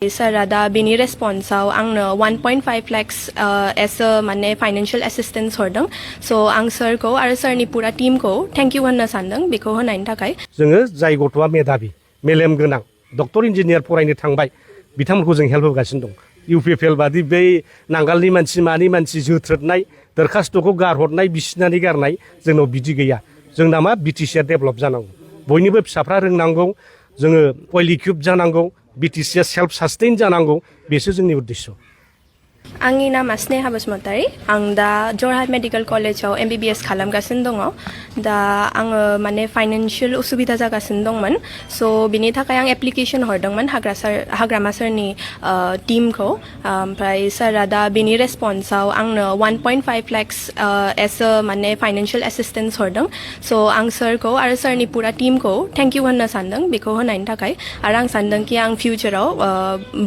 Sir, da bini response ang 1.5 lakhs as a mane financial assistance hordang. So ang sir ko ar sir ni pura team ko thank you hoनना सानदों बेखौ होनायनि थाखाय जोङो जाय गथ'आ मेधाबि मेलेम गोनां डक्टर इन्जिनियार फरायनो थांबाय बिथांमोनखौ जों हेल्प होगासिनो दं इउपिपिएल बादि बै नांगालनि मानसि मानि मानसि जोथ्रोदनाय दरखास्तखौ गारहरनाय बिसिनानै गारनाय जोंनाव बिदि गैया जोंना मा बिटिसिआ डेभेलप जानांगौ बयनिबो फिसाफ्रा रोंनांगौ जोङो वेल इक्विप जानांगौ बिटिसिआ सेल्फ सास्टेइन जानांगौ बेसो जोंनि उद्देश्य आंनि नामा स्नेहा बसुमतारी आं दा जरहाट मेडिकल कलेजाव MBBS खालामगासिनो दङ दा आङो माने फाइनान्शियल उसुबिदा जागासिनो दंमोन स' बिनि थाखाय आं एप्लिकेशन हरदोंमोन हाग्रामा सरनि टीमखौ ओमफ्राय सारा दा बिनि रेसपन्सआव आंनो 1.5 lakhs एस अ माने फाइनान्शियल एसिस्टेन्स हरदों स' आं सरखौ आरो सरनि पुरा टीमखौ थैंक यू होनना सानदों बेखौ होनायनि थाखाय आरो आं सानदों कि आं फिउचाराव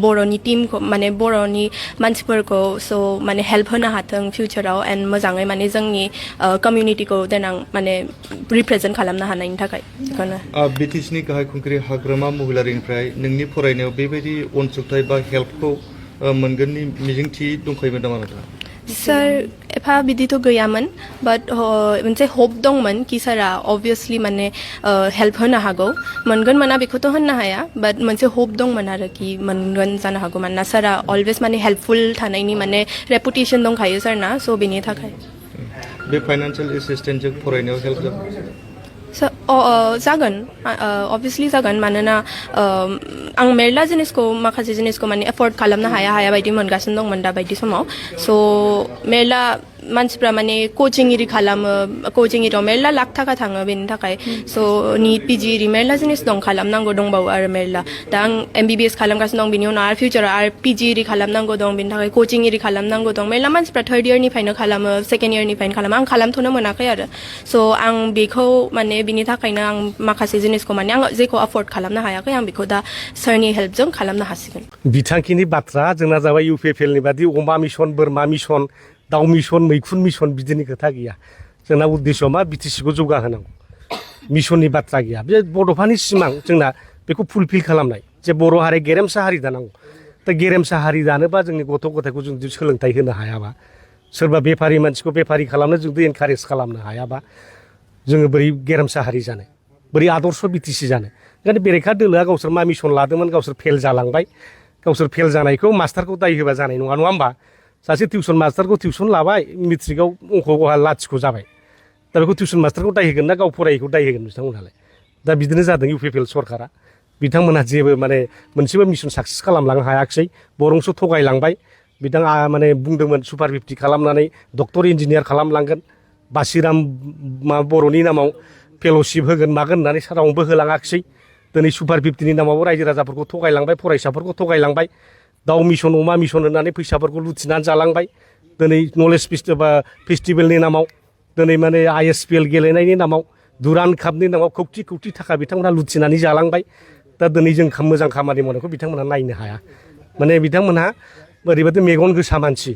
बर'नि टीमखौ माने बर'नि मानसिफोरखौ so माने हेल्प होनो हाथों फिउचाराव एन्ड मोजाङै माने जोंनि कमिउनिटिखौ देनां माने रिप्रेजेन्ट खालामनो हानायनि थाखाय बेखौनो बिटिसिनि गाहाय खुंगिरि हाग्रामा महिलारिनिफ्राय नोंनि फरायनायाव बेबायदि अनसुंथाइ बा हेल्पखौ मोनगोननि मिजिंथि दंखायोमोन नामा नोंथाङा सर एफा बिदिथ' गैयामोन बाट मोनसे होप दंमोन कि सारा अबभियासलि माने हेल्प होनो हागौ मोनगोन मोना बेखौथ' होननो हाया बाट मोनसे होप दंमोन आरो कि मोनगोन जानो हागौ मानोना सारा अलवेज माने हेल्पफुल थानायनि माने रेपुटेसन दंखायो सारना स' बेनि थाखाय बे फाइनान्शियल एसिस्टेन्टजों फरायनायाव हेल्प जागोन अबभियासलि जागोन मानोना आं मेरला जिनिसखौ माखासे जिनिसखौ माने एफर्ड खालामनो हाया बायदि मोनगासिनो दंमोन दा बायदि समाव स' मेरला मानसिफ्रा माने कोचिं इरि खालामो कोचिं इरियाव मेरला लाख थाखा थाङो बेनि थाखाय स' नीट पिजि इरि मेरला जिनिस दं खालामनांगौ दंबावो आरो मेरला दा आं MBBS खालामगासिनो दं बिनि उनाव आरो फिउचाराव आरो पिजि इरि खालामनांगौ दं बेनि थाखाय कोचिं इरि खालामनांगौ दं मेरला मानसिफ्रा थर्ड इयरनिफ्रायनो खालामो सेकेन्ड इयरनिफ्रायनो खालामो आं खालामथ'नो मोनाखै आरो स' आं बेखौ माने बिनि थाखायनो आं माखासे जिनिसखौ माने आं जेखौ एफर्ड खालामनो हायाखै आं बेखौ दा सरनि हेल्पजों खालामनो हासिगोन बिथांखिनि बाथ्रा जोंना जाबाय इउपिपिएलनि बादि अमा मिशन बोरमा मिशन दाउ मिशन मैखुन मिशन बिदिनि खोथा गैया जोंना उद्देश्यआ मा बिटिसिखौ जौगाहोनांगौ मिशननि बाथ्रा गैया बे बड'फानि सिमां जोंना बेखौ फुलफिल खालामनाय जे बर' हारि गेरेमसा हारि दानांगौ दा गेरेमसा हारि दानोबा जोंनि गथ' गथायखौ जों जुदि सोलोंथाइ होनो हायाबा सोरबा बेफारि मानसिखौ बेफारि खालामनो जुदि एनकारेज खालामनो हायाबा जोङो बोरै गेरेमसा हारि जानो बोरै आदर्श बिटिसि जानो ओंखायनो बेरेखा दोलोआ गावसोर मा मिशन लादोंमोन गावसोर फेल जालांबाय गावसोर फेल जानायखौ मास्टारखौ दाय होबा जानाय नङा होमबा सासे टिउसन मास्टारखौ टिउसन लाबाय मेट्रिकआव अंक'आ लाथिख' जाबाय दा बेखौ टिउसन मास्टारखौ दाय होगोन ना गाव फरायैखौ दाय होगोन बिथांमोनहालाय दा बिदिनो जादों इउपिपिएल सरकारा बिथांमोनहा जेबो माने मोनसेबो मिशन साक्सेस खालामलांनो हायाखिसै बरंसो थगायलांबाय बिथाङा माने बुंदोंमोन सुपार 50 खालामनानै डक्टर इन्जिनियार खालामलांगोन बासिराम बर'नि नामाव फेल'शिप होगोन मागोन होननानै रावबो होलाङाखिसै दिनै सुपार 50नि नामाव रायजो राजाफोरखौ थगायलांबाय फरायसाफोरखौ थगायलांबाय दाउ मिशन अमा मिशन होननानै फैसाफोरखौ लुथिनानै जालांबाय दिनै नलेज फेस्टिभेलनि नामाव दिनै माने ISPL गेलेनायनि नामाव दुरान कापनि नामाव कौटि थाखा बिथांमोनहा लुथिनानै जालांबाय दा दिनै जों मोजां खामानि मावनायखौ बिथांमोनहा नायनो हाया माने बिथांमोनहा ओरैबायदि मेगन गोसा मानसि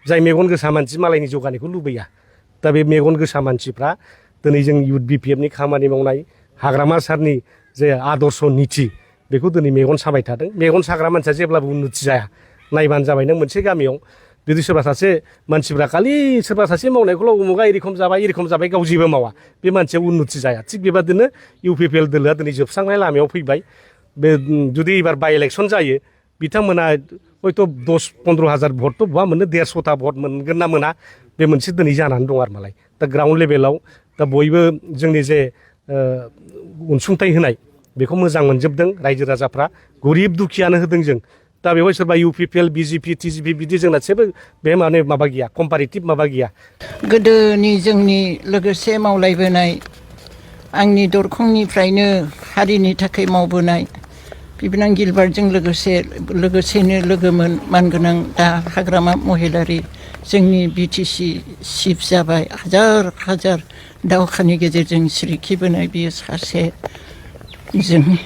जाय मेगन गोसा मानसि मालायनि जौगानायखौ लुबैया दा बे मेगन गोसा मानसिफ्रा दिनै जों इउथ BPFनि खामानि मावनाय हाग्रामा सारनि जे आदर्श निथि बेखौ दिनै मेगन साबाय थादों मेगन साग्रा मानसिया जेब्लाबो उन्नति जाया नायबानो जाबाय नों मोनसे गामियाव जुदि सोरबा सासे मानसिफ्रा खालि सोरबा सासे मावनायखौल' उमुगा एरखम जाबाय गाव जेबो मावा बे मानसिया उन्नति जाया थिग बेबादिनो इउपिपिएल दोलोआ दिनै जोबस्रांनाय लामायाव फैबाय बे जुदि एबार बाइ इलेक्सन जायो बिथांमोना हयथ' 10-15 हाजार भटथ' बहा मोनो 150टा भट मोनगोन ना मोना बे मोनसे दिनै जानानै दं आरो मालाय दा ग्राउन्ड लेभेलाव दा बयबो जोंनि जे अनसुंथाइ होनाय बेखौ मोजां मोनजोबदों रायजो राजाफ्रा गरिब दुखियानो होदों जों दा बेवहाय सोरबा इउपिपिएल बिजेपि टिजिपि बिदि जोंना जेबो बे माने माबा गैया कम्पारेटिभ माबा गैया गोदोनि जोंनि लोगोसे मावलायबोनाय आंनि दरखंनिफ्रायनो हारिनि थाखाय मावबोनाय बिबोनां गिलबार्टजों लोगोसेनो लोगोमोन मानगोनां दा हाग्रामा महिलारि जोंनि बिटिसि चिफ जाबाय हाजार दावहानि गेजेरजों सिरिखिबोनाय बियो सासे जोंनि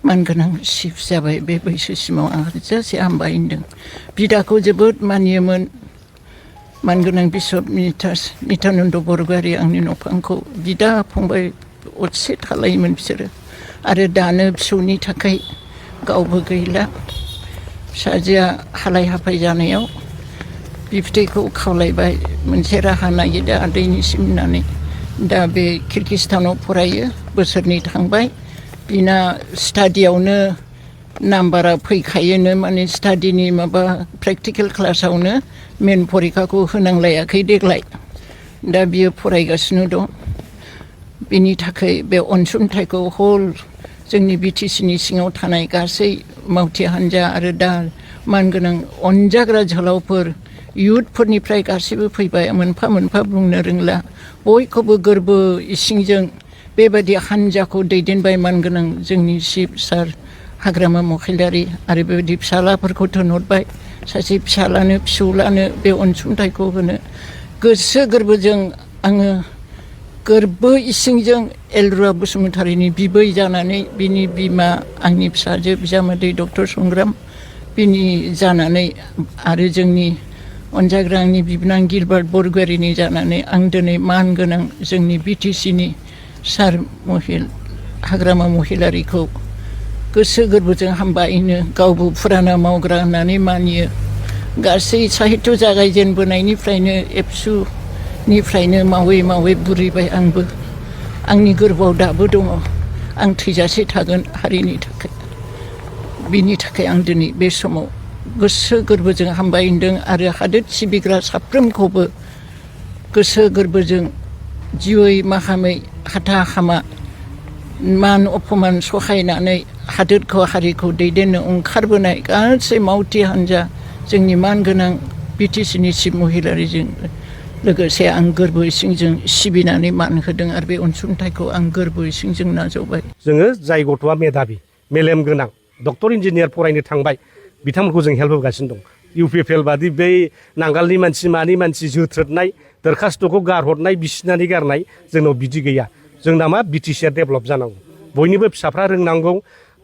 मानगोनां चिफ जाबाय बे बैसोसिमाव आं हाजासे हामबाय होनदों बिदाखौ जोबोद मानियोमोन मानगोनां बिशप नित्यानन्द बरगयारी आंनि न'फांखौ बिदा फंबाय असे थालायोमोन बिसोरो आरो दानो फिसौनि थाखाय गावबो गैला फिसाजोआ हालाय हाफाय जानायाव बिबथैखौ खावलायबाय मोनसे राहा नागिरदो आदैनिसिम होननानै दा बे किर्गिस्तानाव फरायो बोसोरनै थांबाय बिना स्टाडियावनो नाम्बारा फैखायोनो माने स्टाडिनि माबा प्रेक्टिकेल क्लासावनो मेन परिखाखौ होनांलायाखै देग्लाय दा बियो फरायगासिनो दं बिनि थाखाय बे अनसुंथाइखौ हल जोंनि बिटिसिनि सिङाव थानाय गासै मावथि हान्जा आरो दा मानगोनां अनजाग्रा जोहोलावफोर इयुथफोरनिफ्राय गासैबो फैबाय मोनफा मोनफा बुंनो रोंला बयखौबो गोरबो इसिंजों बेबायदि हान्जाखौ दैदेनबाय मानगोनां जोंनि चिफ सार हाग्रामा महिलारि आरो बेबायदि फिसालाफोरखौ थिनहरबाय सासे फिसालानो फिसौलानो बे अनसुंथाइखौ होनो गोसो गोरबोजों आङो गोरबो इसिंजों एलरुवा बसुमतारिनि बिबै जानानै बिनि बिमा आंनि फिसाजो बिजामादै डक्टर संग्राम बिनि जानानै आरो जोंनि अनजाग्रा आंनि बिबोनां गिलबार्ट बरगयारिनि जानानै आं दिनै मान गोनां जोंनि बिटिसिनि सार हाग्रामा महिलारिखौ गोसो गोरबोजों हामबायनो गावबो फुराना मावग्रा होननानै मानियो गासै साहित्य जागायजेनबोनायनिफ्रायनो एबसुनिफ्रायनो मावै मावै बुरिबाय आंबो आंनि गोरबोआव दाबो दङ आं थैजासे थागोन हारिनि थाखाय बिनि थाखाय आं दिनै बे समाव गोसो गोरबोजों हामबाय होनदों आरो हादोर सिबिग्रा साफ्रोमखौबो गोसो गोरबोजों जिउयै माहामै हाथा हामा मान अपमान सहायनानै हादोरखौ हारिखौ दैदेननो ओंखारबोनाय गासै मावथि हान्जा जोंनि मानगोनां बिटिसिनि चिफ महिलारिजों लोगोसे आं गोरबो इसिंजों सिबिनानै मान होदों आरो बे अनसुंथाइखौ आं गोरबो इसिंजों नाजावबाय जोङो जाय गथ'आ मेधाबि मेलेम गोनां डक्टर इन्जिनियार फरायनो थांबाय बिथांमोनखौ जों हेल्प होगासिनो दं इउपिपिएल बादि बै नांगालनि मानसि मानि मानसि जोथ्रोदनाय दरखास्त'खौ गारहरनाय बिसिनानै गारनाय जोंनाव बिदि गैया जोंना मा बिटिसिआ डेभेलप जानांगौ बयनिबो फिसाफ्रा रोंनांगौ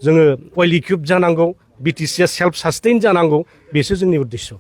जोङो वेल इक्विप जानांगौ बिटिसिआ सेल्फ सास्टेइन जानांगौ बेसो जोंनि उद्देश्य